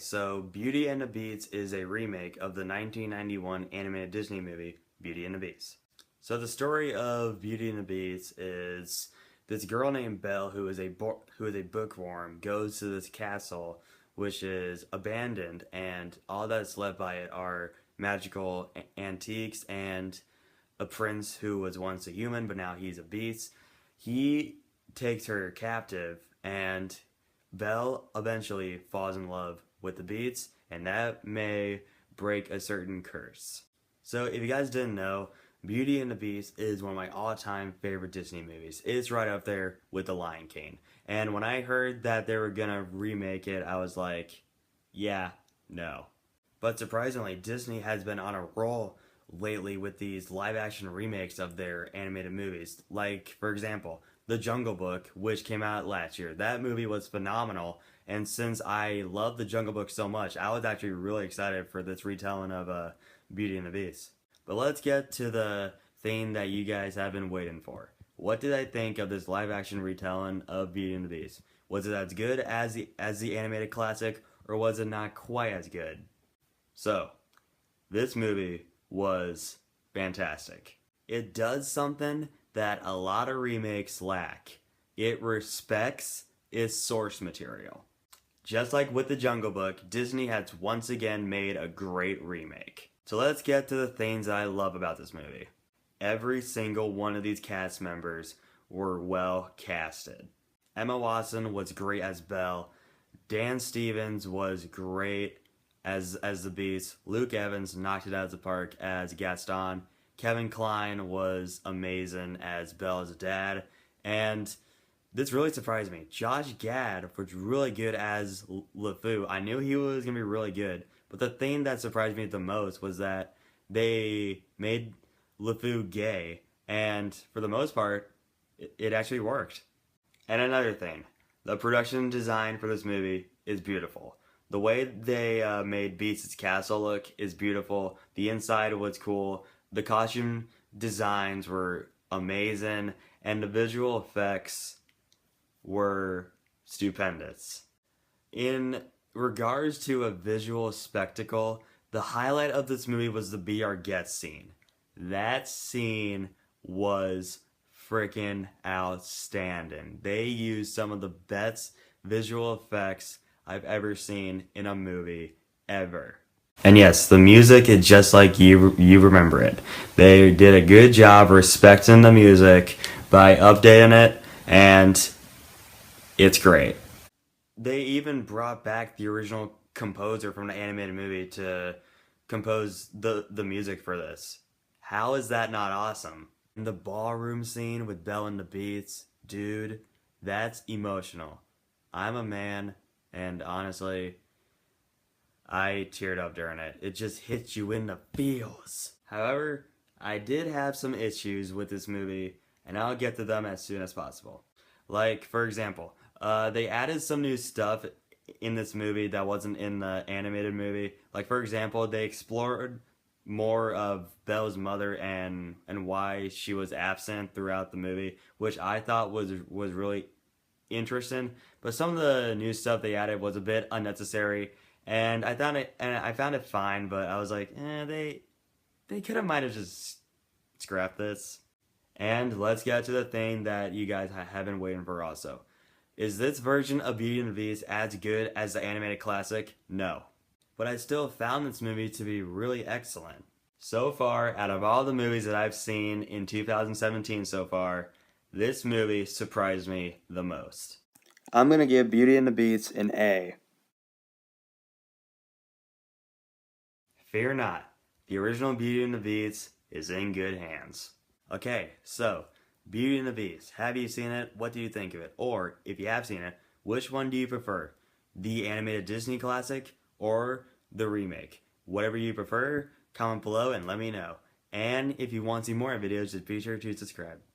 So Beauty and the Beast is a remake of the 1991 animated Disney movie Beauty and the Beast. So the story of Beauty and the Beast is this girl named Belle, who is a bookworm, goes to this castle which is abandoned, and all that's left by it are magical antiques and a prince who was once a human but now he's a beast. He takes her captive, and Belle eventually falls in love with the Beats, and that may break a certain curse. So if you guys didn't know, Beauty and the Beast is one of my all-time favorite Disney movies. It's right up there with The Lion King. And when I heard that they were gonna remake it, I was like, yeah, no. But surprisingly, Disney has been on a roll lately with these live-action remakes of their animated movies. Like, for example, The Jungle Book, which came out last year. That movie was phenomenal, and since I love The Jungle Book so much, I was actually really excited for this retelling of Beauty and the Beast. But let's get to the thing that you guys have been waiting for. What did I think of this live-action retelling of Beauty and the Beast? Was it as good as the animated classic, or was it not quite as good? So, this movie was fantastic. It does something that a lot of remakes lack. It respects its source material. Just like with The Jungle Book, Disney has once again made a great remake. So let's get to the things that I love about this movie. Every single one of these cast members were well casted. Emma Watson was great as Belle. Dan Stevens was great as the Beast. Luke Evans knocked it out of the park as Gaston. Kevin Kline was amazing as Belle's dad. And this really surprised me. Josh Gad was really good as LeFou. I knew he was going to be really good. But the thing that surprised me the most was that they made LeFou gay. And for the most part, it actually worked. And another thing, the production design for this movie is beautiful. The way they made Beast's castle look is beautiful. The inside was cool. The costume designs were amazing. And the visual effects were stupendous. In regards to a visual spectacle, the highlight of this movie was the Be Our Guest scene. That scene was freaking outstanding. They used some of the best visual effects I've ever seen in a movie ever. And yes, the music is just like you remember it. They did a good job respecting the music by updating it, and it's great. They even brought back the original composer from the animated movie to compose the music for this. How is that not awesome? And the ballroom scene with Belle and the Beats, dude, that's emotional. I'm a man, and honestly, I teared up during it. It just hits you in the feels. However, I did have some issues with this movie, and I'll get to them as soon as possible. Like, for example, they added some new stuff in this movie that wasn't in the animated movie. Like, for example, they explored more of Belle's mother and why she was absent throughout the movie, which I thought was really interesting. But some of the new stuff they added was a bit unnecessary, and I found it fine. But I was like, they could have might have just scrapped this. And let's get to the thing that you guys have been waiting for also. Is this version of Beauty and the Beast as good as the animated classic? No. But I still found this movie to be really excellent. So far, out of all the movies that I've seen in 2017 so far, this movie surprised me the most. I'm going to give Beauty and the Beast an A. Fear not, the original Beauty and the Beast is in good hands. Okay, so, Beauty and the Beast. Have you seen it? What do you think of it? Or, if you have seen it, which one do you prefer? The animated Disney classic or the remake? Whatever you prefer, comment below and let me know. And if you want to see more videos, just be sure to subscribe.